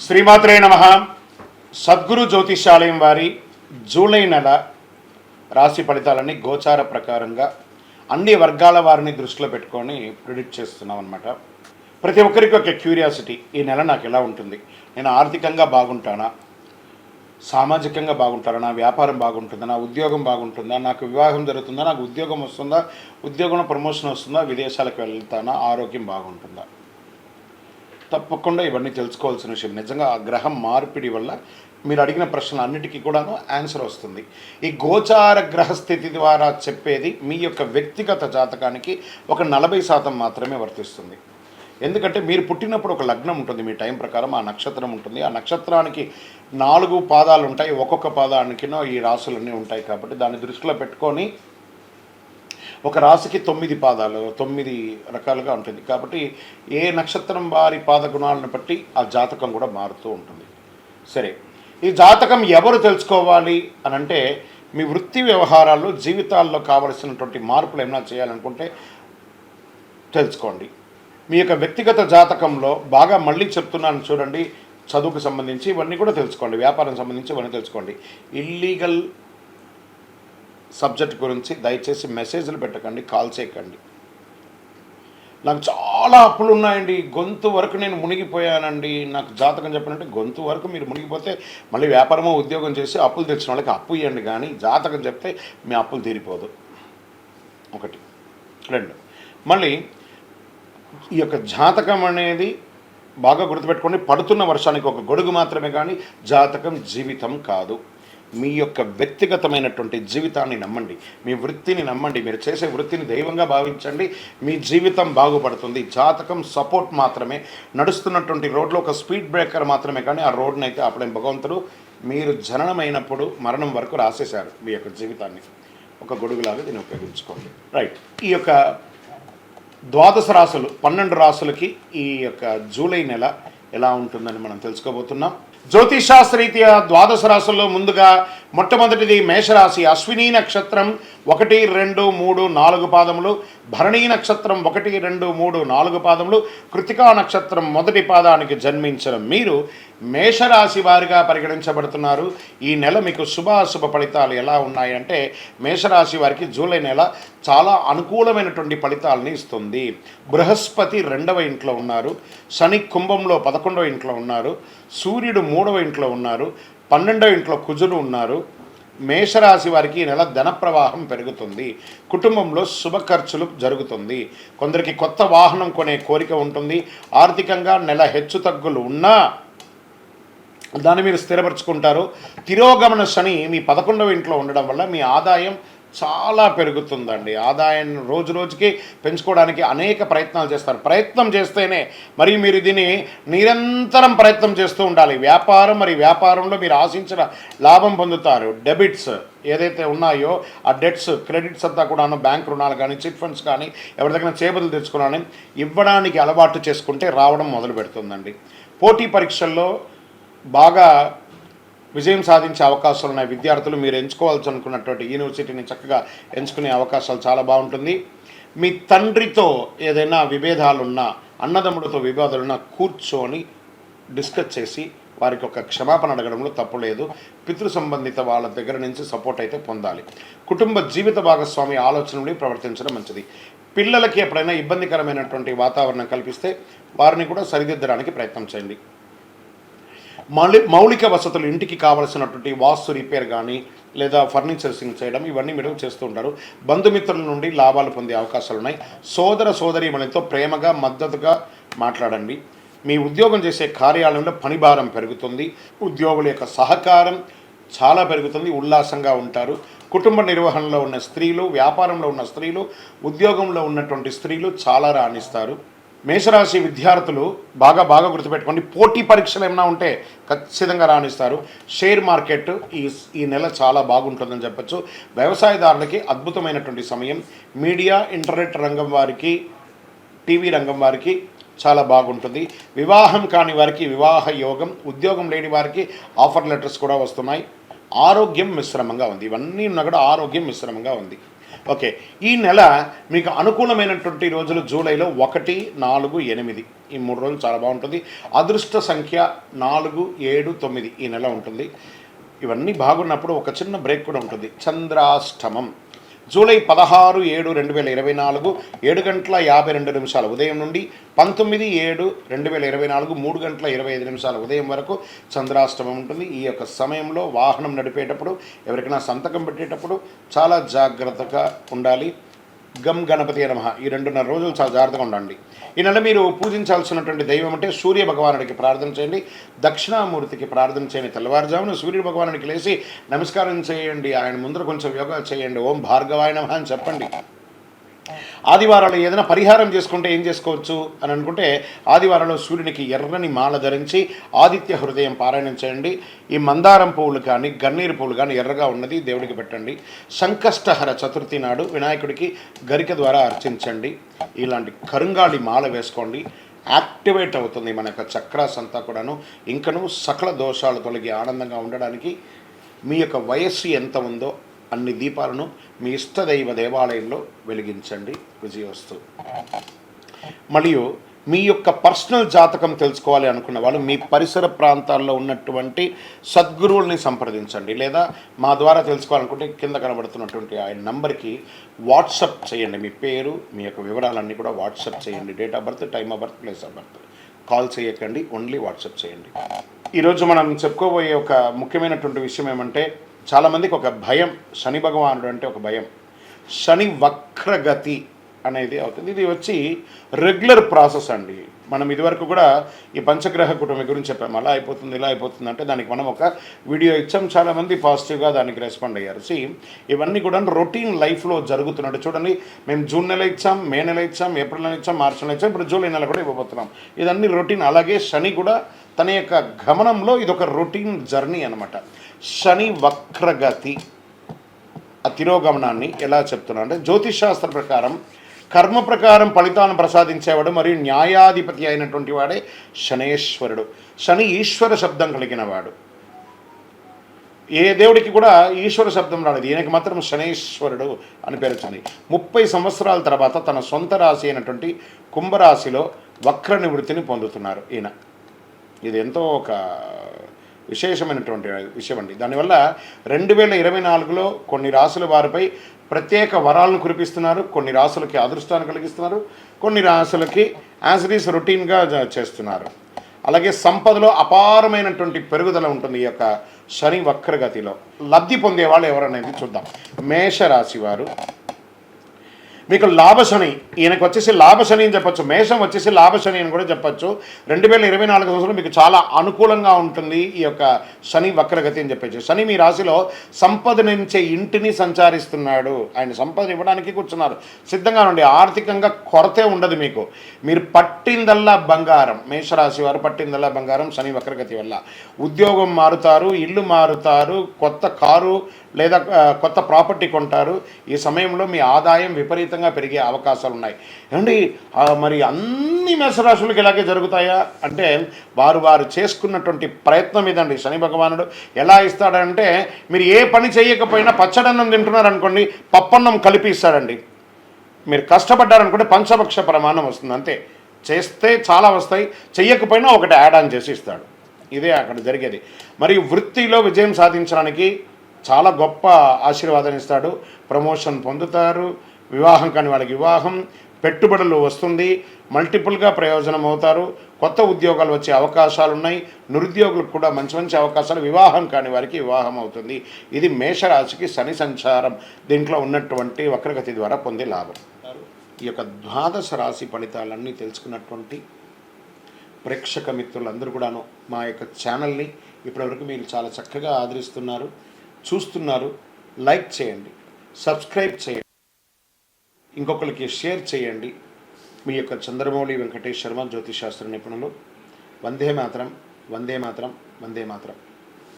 శ్రీమాత్రే నమః. సద్గురు జ్యోతిషాలయం వారి జూలై నెల రాశి ఫలితాలన్నీ గోచార ప్రకారంగా అన్ని వర్గాల వారిని దృష్టిలో పెట్టుకొని ప్రిడిక్ట్ చేస్తున్నాం అనమాట. ప్రతి ఒక్కరికి ఒక క్యూరియాసిటీ, ఈ నెల నాకు ఎలా ఉంటుంది, నేను ఆర్థికంగా బాగుంటానా, సామాజికంగా బాగుంటానా, నా వ్యాపారం బాగుంటుందా, నా ఉద్యోగం బాగుంటుందా, నాకు వివాహం జరుగుతుందా, నాకు ఉద్యోగం వస్తుందా, ఉద్యోగంలో ప్రమోషన్ వస్తుందా, విదేశాలకు వెళ్తానా, ఆరోగ్యం బాగుంటుందా. తప్పకుండా ఇవన్నీ తెలుసుకోవాల్సిన విషయం. నిజంగా ఆ గ్రహం మార్పిడి వల్ల మీరు అడిగిన ప్రశ్నలు అన్నిటికీ కూడాను ఆన్సర్ వస్తుంది. ఈ గోచార గ్రహస్థితి ద్వారా చెప్పేది మీ యొక్క వ్యక్తిగత జాతకానికి ఒక 40% మాత్రమే వర్తిస్తుంది. ఎందుకంటే మీరు పుట్టినప్పుడు ఒక లగ్నం ఉంటుంది, మీ టైం ప్రకారం ఆ నక్షత్రం ఉంటుంది. ఆ నక్షత్రానికి 4 పాదాలు ఉంటాయి, ఒక్కొక్క పాదానికినో ఈ రాసులన్నీ ఉంటాయి. కాబట్టి దాన్ని దృష్టిలో పెట్టుకొని ఒక రాశికి 9 పాదాలు, 9 రకాలుగా ఉంటుంది. కాబట్టి ఏ నక్షత్రం వారి పాద గుణాలను బట్టి ఆ జాతకం కూడా మారుతూ ఉంటుంది. సరే, ఈ జాతకం ఎవరు తెలుసుకోవాలి అని అంటే, మీ వృత్తి వ్యవహారాల్లో జీవితాల్లో కావలసినటువంటి మార్పులు ఏమైనా చేయాలనుకుంటే తెలుసుకోండి. మీ యొక్క వ్యక్తిగత జాతకంలో బాగా మళ్ళీ చెప్తున్నాను చూడండి, చదువుకు సంబంధించి ఇవన్నీ కూడా తెలుసుకోండి, వ్యాపారం సంబంధించి ఇవన్నీ తెలుసుకోండి. ఇల్లీగల్ సబ్జెక్ట్ గురించి దయచేసి మెసేజ్లు పెట్టకండి, కాల్ చేయకండి. నాకు చాలా అప్పులు ఉన్నాయండి, గొంతు వరకు నేను మునిగిపోయానండి, నాకు జాతకం చెప్పాలంటే గొంతు వరకు మీరు మునిగిపోతే మళ్ళీ వ్యాపారమో ఉద్యోగం చేసి అప్పులు తెచ్చిన వాళ్ళకి అప్పు ఇవ్వండి, కానీ జాతకం చెప్తే మీ అప్పులు తీరిపోదు. 1, 2 మళ్ళీ ఈ యొక్క జాతకం అనేది బాగా గుర్తుపెట్టుకోండి. పడుతున్న వర్షానికి ఒక గొడుగు మాత్రమే, కానీ జాతకం జీవితం కాదు. మీ యొక్క వ్యక్తిగతమైనటువంటి జీవితాన్ని నమ్మండి, మీ వృత్తిని నమ్మండి, మీరు చేసే వృత్తిని దైవంగా భావించండి, మీ జీవితం బాగుపడుతుంది. జాతకం సపోర్ట్ మాత్రమే, నడుస్తున్నటువంటి రోడ్లో ఒక స్పీడ్ బ్రేకర్ మాత్రమే, కానీ ఆ రోడ్ని అయితే అప్పుడే భగవంతుడు మీరు జననమైనప్పుడు మరణం వరకు రాసేశారు మీ యొక్క జీవితాన్ని. ఒక గొడుగులాగా దీన్ని ఉపయోగించుకోండి. రైట్, ఈ యొక్క 12 రాసులు 12 రాసులకి ఈ యొక్క జూలై నెల ఎలా ఉంటుందని మనం తెలుసుకోబోతున్నాం. జ్యోతిషాస్త్రరీత్యా 12 రాశుల్లో ముందుగా మొట్టమొదటిది మేషరాశి. అశ్విని నక్షత్రం 1, 2, 3, 4 పాదములు, భరణీ నక్షత్రం 1, 2, 3, 4 పాదములు, కృతికా నక్షత్రం మొదటి పాదానికి జన్మించిన మీరు మేషరాశి వారిగా పరిగణించబడుతున్నారు. ఈ నెల మీకు శుభాశుభ ఫలితాలు ఎలా ఉన్నాయంటే, మేషరాశి వారికి జూలై నెల చాలా అనుకూలమైనటువంటి ఫలితాలని ఇస్తుంది. బృహస్పతి 2వ ఇంట్లో ఉన్నారు, శని కుంభంలో 11వ ఇంట్లో ఉన్నారు, సూర్యుడు 3వ ఇంట్లో ఉన్నారు, 12వ ఇంట్లో కుజుడు ఉన్నారు. మేషరాశి వారికి ఈ నెల ధన ప్రవాహం పెరుగుతుంది, కుటుంబంలో శుభ ఖర్చులు జరుగుతుంది, కొందరికి కొత్త వాహనం కొనే కోరిక ఉంటుంది. ఆర్థికంగా నెల హెచ్చు తగ్గులు ఉన్నా దాన్ని మీరు స్థిరపరచుకుంటారు. తిరోగమన శని మీ 11వ ఇంట్లో ఉండడం వల్ల మీ ఆదాయం చాలా పెరుగుతుందండి. ఆదాయాన్ని రోజు రోజుకి పెంచుకోవడానికి అనేక ప్రయత్నాలు చేస్తారు. ప్రయత్నం చేస్తేనే, మరియు మీరు దీన్ని నిరంతరం ప్రయత్నం చేస్తూ ఉండాలి. వ్యాపారం, మరి వ్యాపారంలో మీరు ఆశించిన లాభం పొందుతారు. డెబిట్స్ ఏదైతే ఉన్నాయో ఆ డెట్స్, క్రెడిట్స్ అంతా కూడాను బ్యాంక్ రుణాలు కానీ, చిట్ ఫండ్స్ కానీ, ఎవరి దగ్గర చేబదులు తెచ్చుకున్నాను ఇవ్వడానికి అలవాటు చేసుకుంటే రావడం మొదలు పెడుతుందండి. పోటీ పరీక్షల్లో బాగా విజయం సాధించే అవకాశాలు ఉన్నాయి. విద్యార్థులు మీరు ఎంచుకోవాల్సి అనుకున్నటువంటి యూనివర్సిటీని చక్కగా ఎంచుకునే అవకాశాలు చాలా బాగుంటుంది. మీ తండ్రితో ఏదైనా విభేదాలున్నా, అన్నదమ్ములతో విభేదాలున్నా కూర్చొని డిస్కస్ చేసి వారికి ఒక క్షమాపణ అడగడంలో తప్పు లేదు. పితృ సంబంధిత వాళ్ళ దగ్గర నుంచి సపోర్ట్ అయితే పొందాలి. కుటుంబ జీవిత భాగస్వామి ఆలోచనలు ప్రవర్తించడం మంచిది. పిల్లలకి ఎప్పుడైనా ఇబ్బందికరమైనటువంటి వాతావరణం కల్పిస్తే వారిని కూడా సరిదిద్దడానికి ప్రయత్నం చేయండి. మౌలిక వసతులు, ఇంటికి కావలసినటువంటి వాస్తు రిపేర్ కానీ, లేదా ఫర్నిచర్సింగ్ చేయడం, ఇవన్నీ మీరు చేస్తూ ఉంటారు. బంధుమిత్రుల నుండి లాభాలు పొందే అవకాశాలు ఉన్నాయి. సోదర సోదరీమణితో ప్రేమగా మద్దతుగా మాట్లాడండి. మీ ఉద్యోగం చేసే కార్యాలయంలో పనిభారం పెరుగుతుంది. ఉద్యోగుల యొక్క సహకారం చాలా పెరుగుతుంది, ఉల్లాసంగా ఉంటారు. కుటుంబ నిర్వహణలో ఉన్న స్త్రీలు, వ్యాపారంలో ఉన్న స్త్రీలు, ఉద్యోగంలో ఉన్నటువంటి స్త్రీలు చాలా రాణిస్తారు. మేషరాశి విద్యార్థులు బాగా గుర్తుపెట్టుకోండి, పోటీ పరీక్షలు ఏమైనా ఉంటే ఖచ్చితంగా రాణిస్తారు. షేర్ మార్కెట్ ఈ నెల చాలా బాగుంటుందని చెప్పచ్చు. వ్యవసాయదారులకి అద్భుతమైనటువంటి సమయం. మీడియా, ఇంటర్నెట్ రంగం వారికి, టీవీ రంగం వారికి చాలా బాగుంటుంది. వివాహం కాని వారికి వివాహ యోగం, ఉద్యోగం లేని వారికి ఆఫర్ లెటర్స్ కూడా వస్తున్నాయి. ఆరోగ్యం మిశ్రమంగా ఉంది. ఇవన్నీ ఉన్నా కూడా ఆరోగ్యం మిశ్రమంగా ఉంది. ఓకే, ఈ నెల మీకు అనుకూలమైనటువంటి రోజులు జూలైలో 1, 4, 8 ఈ 3 రోజులు చాలా బాగుంటుంది. అదృష్ట సంఖ్య 4, 7, 9 ఈ నెల ఉంటుంది. ఇవన్నీ బాగున్నప్పుడు ఒక చిన్న బ్రేక్ కూడా ఉంటుంది. చంద్రాష్టమం జూలై 16/7/2024 7:52 ఉదయం నుండి 19/7/2024 3:25 ఉదయం వరకు చంద్రాష్టమం ఉంటుంది. ఈ యొక్క సమయంలో వాహనం నడిపేటప్పుడు, ఎవరికైనా సంతకం పెట్టేటప్పుడు చాలా జాగ్రత్తగా ఉండాలి. గం గణపతి నమః ఈ 2.5 రోజులు చాలా జాగ్రత్తగా ఉండండి. ఈ నెల మీరు పూజించాల్సినటువంటి దైవం అంటే సూర్య భగవానుడికి ప్రార్థన చేయండి, దక్షిణామూర్తికి ప్రార్థన చేయండి. తెల్లవారుజామున సూర్య భగవానుడికి లేచి నమస్కారం చేయండి, ఆయన ముందర కొంచెం యోగా చేయండి, ఓం భార్గవాయ నమః అని చెప్పండి. ఆదివారాలు ఏదైనా పరిహారం చేసుకుంటే ఏం చేసుకోవచ్చు అని అనుకుంటే, ఆదివారంలో సూర్యునికి ఎర్రని మాల ధరించి ఆదిత్య హృదయం పారాయణం చేయండి. ఈ మందారం పువ్వులు కానీ గన్నేరు పువ్వులు కానీ ఎర్రగా ఉన్నది దేవుడికి పెట్టండి. సంకష్టహర చతుర్థి నాడు వినాయకుడికి గరిక ద్వారా అర్చించండి. ఇలాంటి కరుంగాళి మాల వేసుకోండి. యాక్టివేట్ అవుతుంది మన యొక్క చక్రాస్ అంతా కూడాను. ఇంకను సకల దోషాలు తొలగి ఆనందంగా ఉండడానికి మీ యొక్క వయస్సు ఎంత ఉందో అన్ని దీపాలను మీ ఇష్టదైవ దేవాలయంలో వెలిగించండి. విజయోస్తు. మరియు మీ యొక్క పర్సనల్ జాతకం తెలుసుకోవాలి అనుకున్న వాళ్ళు మీ పరిసర ప్రాంతాల్లో ఉన్నటువంటి సద్గురువుల్ని సంప్రదించండి, లేదా మా ద్వారా తెలుసుకోవాలనుకుంటే కింద కనబడుతున్నటువంటి ఆయన నంబర్కి వాట్సప్ చేయండి. మీ పేరు, మీ యొక్క వివరాలన్నీ కూడా వాట్సప్ చేయండి. Date of birth, time of birth, place of birth. Call చేయకండి, ఓన్లీ వాట్సప్ చేయండి. ఈరోజు మనం చెప్పుకోబోయే ఒక ముఖ్యమైనటువంటి విషయం ఏమంటే, చాలామందికి ఒక భయం, శని భగవానుడు అంటే ఒక భయం. శని వక్రగతి అనేది అవుతుంది. ఇది వచ్చి రెగ్యులర్ ప్రాసెస్ అండి. మనం ఇదివరకు కూడా ఈ పంచగ్రహ కుటుంబం గురించి చెప్పాము. అలా అయిపోతుంది, ఇలా అయిపోతుంది అంటే దానికి మనం ఒక వీడియో ఇచ్చాం. చాలామంది పాజిటివ్గా దానికి రెస్పాండ్ అయ్యారు. ఇవన్నీ కూడా రొటీన్ లైఫ్లో జరుగుతున్నట్టు చూడండి. మేము జూన్ నెల ఇచ్చాం, మే నెల ఇచ్చాం, ఏప్రిల్ నెల ఇచ్చాం, మార్చి నెల ఇచ్చాం, ఇప్పుడు జూలై నెల కూడా ఇవ్వబోతున్నాం. ఇదన్నీ రొటీన్. అలాగే శని కూడా తన యొక్క గమనంలో ఇదొక రొటీన్ జర్నీ అనమాట. శని వక్రగతి ఆ తిరోగమనాన్ని ఎలా చెప్తున్నా అంటే, జ్యోతిషాస్త్ర ప్రకారం కర్మ ప్రకారం ఫలితాలను ప్రసాదించేవాడు మరియు న్యాయాధిపతి అయినటువంటి వాడే శనేశ్వరుడు. శని ఈశ్వర శబ్దం కలిగిన వాడు. ఏ దేవుడికి కూడా ఈశ్వర శబ్దం రాలేదు, ఈయనకి మాత్రం శనేశ్వరుడు అని పేరు వచ్చింది. 30 సంవత్సరాల తర్వాత తన సొంత రాశి అయినటువంటి కుంభరాశిలో వక్ర నివృత్తిని పొందుతున్నారు ఈయన. ఇది ఎంతో ఒక విశేషమైనటువంటి విషయం అండి. దానివల్ల 2024లో కొన్ని రాసుల వారిపై ప్రత్యేక వరాలను కురిపిస్తున్నారు, కొన్ని రాసులకి అదృష్టాన్ని కలిగిస్తున్నారు, కొన్ని రాసులకి యాజ్ ఇట్ ఈస్ రొటీన్గా చేస్తున్నారు. అలాగే సంపదలో అపారమైనటువంటి పెరుగుదల ఉంటుంది ఈ యొక్క శని వక్రగతిలో. లబ్ధి పొందేవాళ్ళు ఎవరనేది చూద్దాం. మేషరాశి వారు మీకు లాభశని, ఈయనకు వచ్చేసి లాభశని అని చెప్పచ్చు. మేషం వచ్చేసి లాభశని అని కూడా చెప్పచ్చు. 2024 సంవత్సరం మీకు చాలా అనుకూలంగా ఉంటుంది ఈ యొక్క శని వక్రగతి అని చెప్పచ్చు. శని మీ రాశిలో సంపద నుంచే ఇంటిని సంచారిస్తున్నాడు. ఆయన సంపద ఇవ్వడానికి కూర్చున్నారు. సిద్ధంగా ఉండి ఆర్థికంగా కొరతే ఉండదు మీకు. మీరు పట్టిందల్లా బంగారం. మేషరాశి వారు పట్టిందల్లా బంగారం శని వక్రగతి వల్ల. ఉద్యోగం మారుతారు, ఇల్లు మారుతారు, కొత్త కారు లేదా కొత్త ప్రాపర్టీ కొంటారు. ఈ సమయంలో మీ ఆదాయం విపరీతంగా పెరిగే అవకాశాలు ఉన్నాయి. ఏమండి మరి అన్ని మేషరాశులకు ఇలాగే జరుగుతాయా అంటే, వారు చేసుకున్నటువంటి ప్రయత్నం ఇదండి. శని భగవానుడు ఎలా ఇస్తాడంటే, మీరు ఏ పని చేయకపోయినా పచ్చడన్నం తింటున్నారనుకోండి, పప్పన్నం కలిపి ఇస్తాడండి. మీరు కష్టపడ్డారనుకుంటే పంచభక్ష ప్రమాణం వస్తుంది అంతే. చేస్తే చాలా వస్తాయి, చెయ్యకపోయినా ఒకటి యాడ్ ఆన్ చేసి ఇస్తాడు. ఇదే అక్కడ జరిగేది. మరియు వృత్తిలో విజయం సాధించడానికి చాలా గొప్ప ఆశీర్వాదాన్ని ఇస్తాడు. ప్రమోషన్ పొందుతారు, వివాహం కాని వాళ్ళకి వివాహం, పెట్టుబడులు వస్తుంది, మల్టిపుల్గా ప్రయోజనం అవుతారు, కొత్త ఉద్యోగాలు వచ్చే అవకాశాలు ఉన్నాయి, నిరుద్యోగులకు కూడా మంచి మంచి అవకాశాలు, వివాహం కాని వారికి వివాహం అవుతుంది. ఇది మేషరాశికి శని సంచారం దీంట్లో ఉన్నటువంటి వక్రగతి ద్వారా పొందే లాభం. ఈ యొక్క ద్వాదశ రాశి ఫలితాలన్నీ తెలుసుకున్నటువంటి ప్రేక్షక మిత్రులందరూ కూడాను మా యొక్క ఛానల్ని ఇప్పటివరకు మీరు చాలా చక్కగా ఆదరిస్తున్నారు, చూస్తున్నారు. లైక్ చేయండి, సబ్స్క్రైబ్ చేయండి, ఇంకొకరికి షేర్ చేయండి. మీ యొక్క చంద్రమౌళి వెంకటేష్ శర్మ జ్యోతిషాస్త్ర నిపుణులు. వందే మాతరం, వందే మాతరం, వందే మాతరం.